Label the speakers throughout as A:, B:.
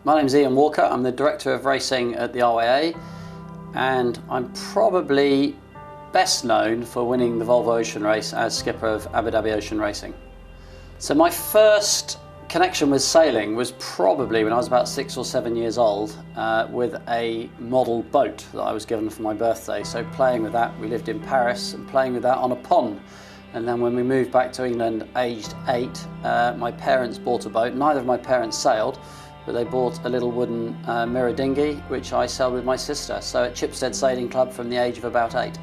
A: My name's Ian Walker. I'm the Director of Racing at the RYA, and I'm probably best known for winning the Volvo Ocean Race as skipper of Abu Dhabi Ocean Racing. So my first connection with sailing was probably when I was about 6 or 7 years old with a model boat that I was given for my birthday. So playing with that, we lived in Paris, and playing with that on a pond. And then when we moved back to England aged 8, my parents bought a boat. Neither of my parents sailed, but they bought a little wooden mirror dinghy, which I sailed with my sister. So at Chipstead Sailing Club from the age of about 8.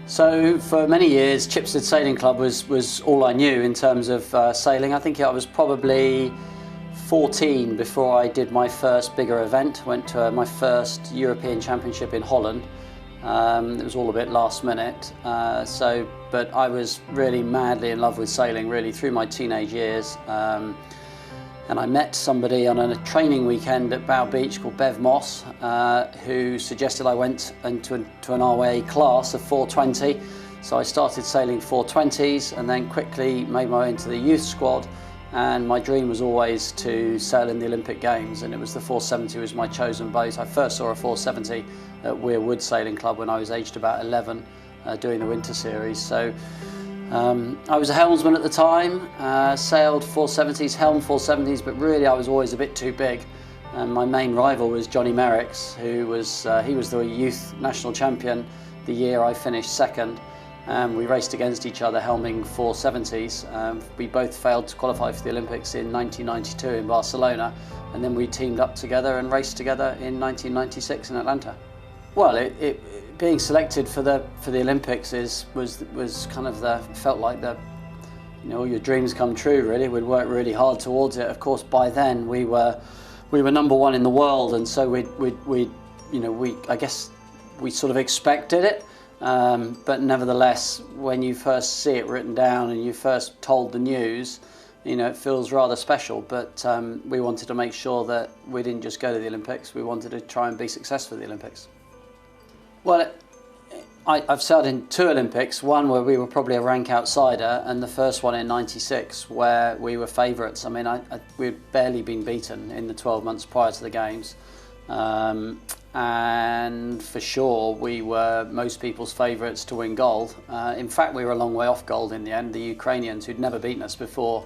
A: So for many years, Chipstead Sailing Club was all I knew in terms of sailing. I think I was probably 14 before I did my first bigger event. Went to my first European Championship in Holland. It was all a bit last minute. But I was really madly in love with sailing really through my teenage years. And I met somebody on a training weekend at Bow Beach called Bev Moss, who suggested I went into an RYA class of 420. So I started sailing 420s and then quickly made my way into the youth squad. And my dream was always to sail in the Olympic Games, and it was the 470 was my chosen boat. I first saw a 470 at Weir Wood Sailing Club when I was aged about 11, doing the winter series. So I was a helmsman at the time, sailed 470s, helmed 470s, but really I was always a bit too big. And my main rival was Johnny Merricks, who was he was the youth national champion the year I finished second. We raced against each other helming 470s. We both failed to qualify for the Olympics in 1992 in Barcelona, and then we teamed up together and raced together in 1996 in Atlanta. Well, being selected for the Olympics was kind of felt like all your dreams come true really. We'd worked really hard towards it. Of course, by then we were number one in the world, and so I guess we sort of expected it. But nevertheless, when you first see it written down and you first told the news, it feels rather special. But we wanted to make sure that we didn't just go to the Olympics. We wanted to try and be successful at the Olympics. Well, I've sailed in 2 Olympics, one where we were probably a rank outsider, and the first one in '96 where we were favourites. I mean, we'd barely been beaten in the 12 months prior to the Games. And for sure we were most people's favourites to win gold. In fact, we were a long way off gold in the end. The Ukrainians, who'd never beaten us before,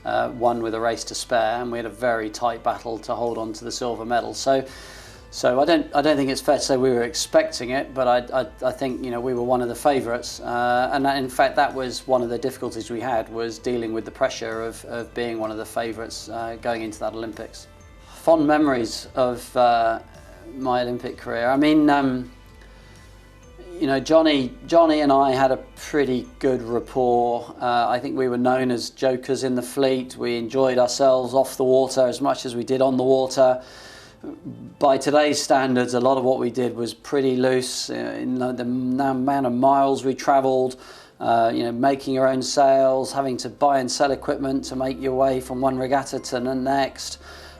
A: won with a race to spare, and we had a very tight battle to hold on to the silver medal. So I don't think it's fair to say we were expecting it, but I think we were one of the favourites, and in fact that was one of the difficulties we had, was dealing with the pressure of being one of the favourites going into that Olympics. Fond memories of my Olympic career. I mean, Johnny and I had a pretty good rapport. I think we were known as jokers in the fleet. We enjoyed ourselves off the water as much as we did on the water. By today's standards, a lot of what we did was pretty loose. In the amount of miles we travelled, making your own sails, having to buy and sell equipment to make your way from one regatta to the next.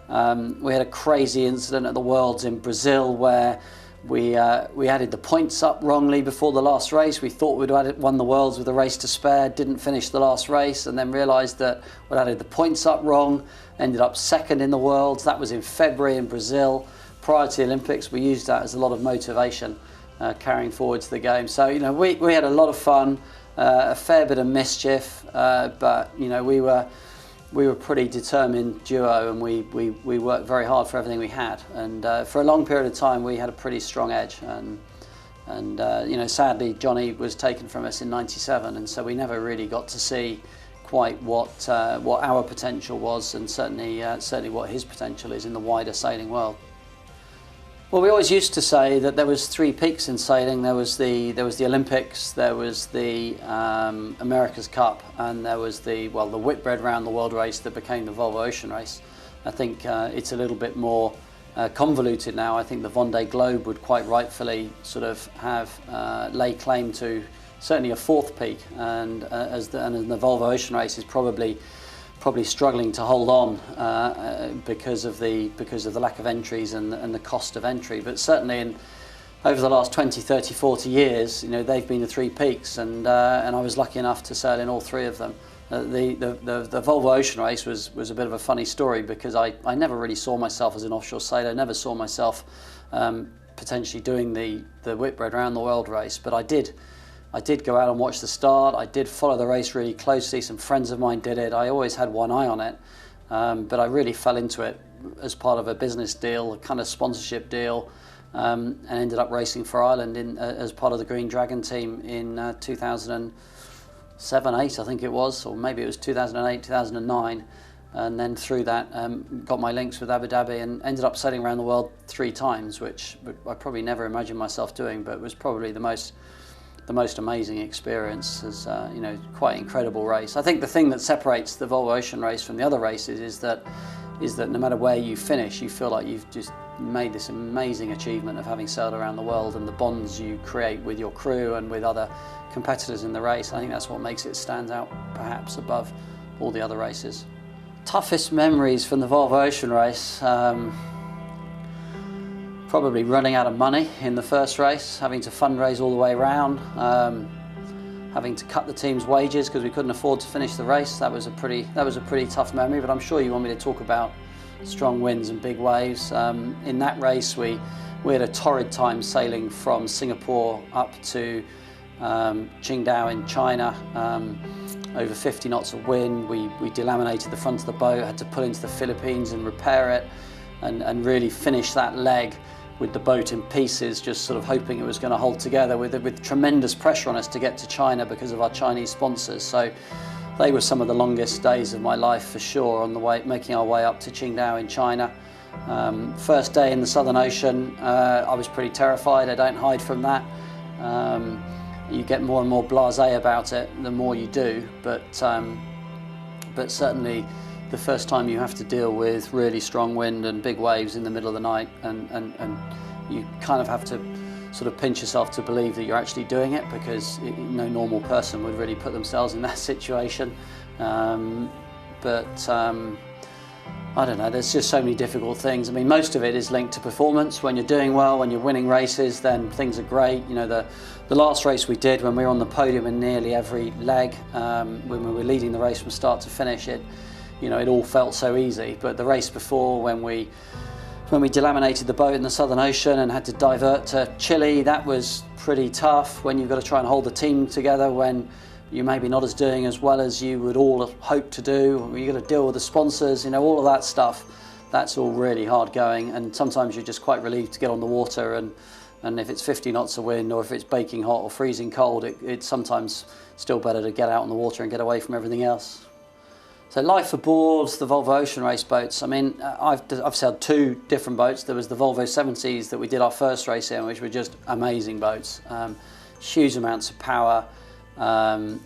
A: We had a crazy incident at the Worlds in Brazil where we added the points up wrongly before the last race. We thought we'd won the Worlds with a race to spare, didn't finish the last race, and then realised that we'd added the points up wrong, ended up second in the Worlds. That was in February in Brazil. Prior to the Olympics, we used that as a lot of motivation carrying forward to the game. So, we had a lot of fun, a fair bit of mischief, but, we were a pretty determined duo, and we worked very hard for everything we had. And for a long period of time, we had a pretty strong edge. And sadly, Johnny was taken from us in '97, and so we never really got to see quite what our potential was, and certainly what his potential is in the wider sailing world. Well, we always used to say that there was 3 peaks in sailing. There was the Olympics, there was the America's Cup, and there was the Whitbread Round the World race that became the Volvo Ocean Race. I think it's a little bit more convoluted now. I think the Vendée Globe would quite rightfully sort of have lay claim to certainly a 4th peak, and the Volvo Ocean Race is probably struggling to hold on because of the lack of entries and the cost of entry. But certainly over the last 20, 30, 40 years, they've been the 3 peaks, and I was lucky enough to sail in all 3 of them. The Volvo Ocean Race was a bit of a funny story, because I never really saw myself as an offshore sailor, never saw myself potentially doing the Whitbread Round the World race, but I did go out and watch the start. I did follow the race really closely. Some friends of mine did it. I always had one eye on it, but I really fell into it as part of a business deal, a kind of sponsorship deal, and ended up racing for Ireland as part of the Green Dragon team in 2007, 8, I think it was, or maybe it was 2008, 2009. And then through that, got my links with Abu Dhabi and ended up sailing around the world 3 times, which I probably never imagined myself doing, but it was probably the most amazing experience. As you know, quite incredible race. I think the thing that separates the Volvo Ocean Race from the other races is that no matter where you finish, you feel like you've just made this amazing achievement of having sailed around the world, and the bonds you create with your crew and with other competitors in the race. I think that's what makes it stand out perhaps above all the other races. Toughest memories from the Volvo Ocean Race, probably running out of money in the first race, having to fundraise all the way around, having to cut the team's wages because we couldn't afford to finish the race. That was a pretty tough memory, but I'm sure you want me to talk about strong winds and big waves. In that race we had a torrid time sailing from Singapore up to Qingdao in China. Over 50 knots of wind. We delaminated the front of the boat, had to pull into the Philippines and repair it, and really finish that leg with the boat in pieces, just sort of hoping it was going to hold together with tremendous pressure on us to get to China because of our Chinese sponsors. So they were some of the longest days of my life for sure, on the way, making our way up to Qingdao in China. First day in the Southern Ocean, I was pretty terrified. I don't hide from that. You get more and more blasé about it the more you do, but certainly the first time you have to deal with really strong wind and big waves in the middle of the night, and you kind of have to sort of pinch yourself to believe that you're actually doing it, because no normal person would really put themselves in that situation. I don't know, there's just so many difficult things. I mean, most of it is linked to performance. When you're doing well, when you're winning races, then things are great. You know, the last race we did, when we were on the podium in nearly every leg, when we were leading the race from start to finish, it all felt so easy. But the race before, when we delaminated the boat in the Southern Ocean and had to divert to Chile, that was pretty tough. When you've got to try and hold the team together, when you maybe not doing as well as you would all hope to do, you've got to deal with the sponsors, all of that stuff. That's all really hard going, and sometimes you're just quite relieved to get on the water, and if it's 50 knots of wind, or if it's baking hot or freezing cold, it's sometimes still better to get out on the water and get away from everything else. So life aboard the Volvo Ocean Race boats. I mean, I've sailed 2 different boats. There was the Volvo 70s that we did our first race in, which were just amazing boats, huge amounts of power. I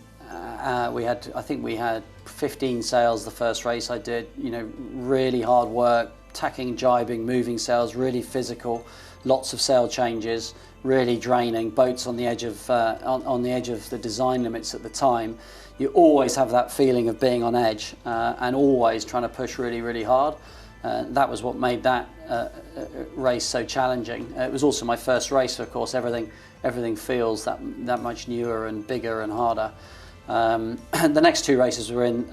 A: think we had 15 sails the first race I did. Really hard work, tacking, jibing, moving sails, really physical, lots of sail changes, really draining. Boats on the edge of the design limits at the time. You always have that feeling of being on edge, and always trying to push really, really hard. That was what made that race so challenging. It was also my first race, of course. Everything feels that much newer and bigger and harder. And the next 2 races were in,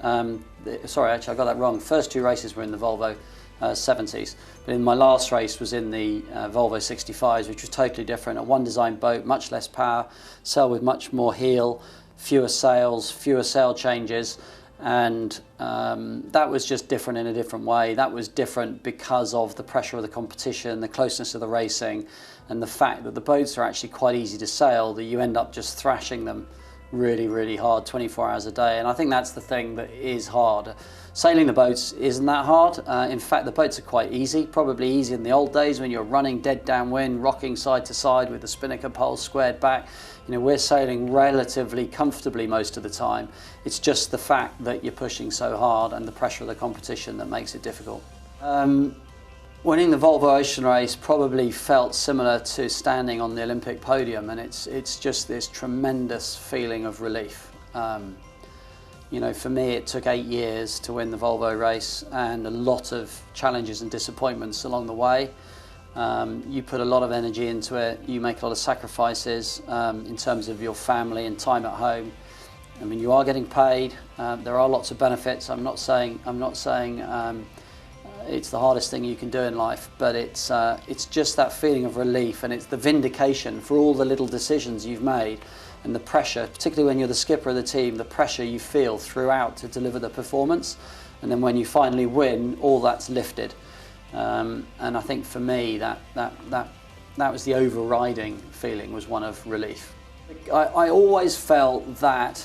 A: sorry, actually I got that wrong. First 2 races were in the Volvo 70s, but in my last race was in the Volvo 65s, which was totally different. A one design boat, much less power, sail with much more heel, fewer sails, fewer sail changes, and that was just different in a different way. That was different because of the pressure of the competition, the closeness of the racing, and the fact that the boats are actually quite easy to sail, that you end up just thrashing them really, really hard 24 hours a day. And I think that's the thing that is hard. Sailing the boats isn't that hard. In fact, the boats are quite easy, probably easier than the old days when you're running dead downwind, rocking side to side with the spinnaker pole squared back. We're sailing relatively comfortably most of the time. It's just the fact that you're pushing so hard and the pressure of the competition that makes it difficult. Winning the Volvo Ocean Race probably felt similar to standing on the Olympic podium, and it's just this tremendous feeling of relief. For me, it took 8 years to win the Volvo race, and a lot of challenges and disappointments along the way. You put a lot of energy into it, you make a lot of sacrifices in terms of your family and time at home, I mean, you are getting paid. There are lots of benefits. I'm not saying it's the hardest thing you can do in life, but it's just that feeling of relief, and it's the vindication for all the little decisions you've made, and the pressure, particularly when you're the skipper of the team, the pressure you feel throughout to deliver the performance, and then when you finally win, all that's lifted. And I think for me, that was the overriding feeling, was one of relief. I always felt that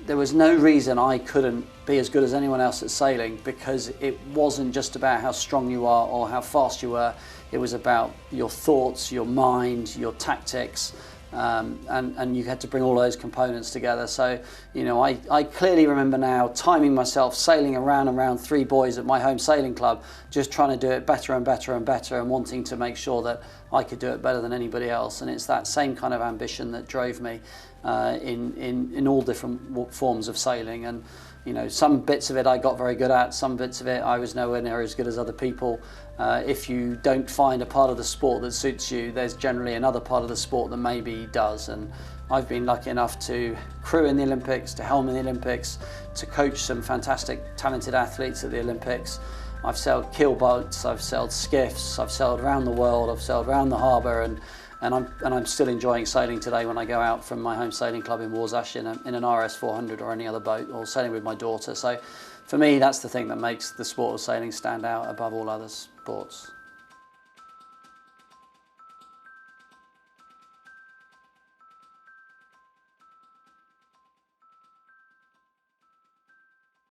A: there was no reason I couldn't be as good as anyone else at sailing, because it wasn't just about how strong you are or how fast you were. It was about your thoughts, your mind, your tactics, and you had to bring all those components together. So, you know, I clearly remember now timing myself, sailing around and around 3 buoys at my home sailing club, just trying to do it better and better and better, and wanting to make sure that I could do it better than anybody else. And it's that same kind of ambition that drove me in all different forms of sailing. And you know, some bits of it I got very good at, some bits of it I was nowhere near as good as other people. If you don't find a part of the sport that suits you, there's generally another part of the sport that maybe does. And I've been lucky enough to crew in the Olympics, to helm in the Olympics, to coach some fantastic, talented athletes at the Olympics. I've sailed keel boats, I've sailed skiffs, I've sailed around the world, I've sailed around the harbour, and I'm still enjoying sailing today when I go out from my home sailing club in Warsash in an RS 400 or any other boat, or sailing with my daughter. So for me, that's the thing that makes the sport of sailing stand out above all other sports.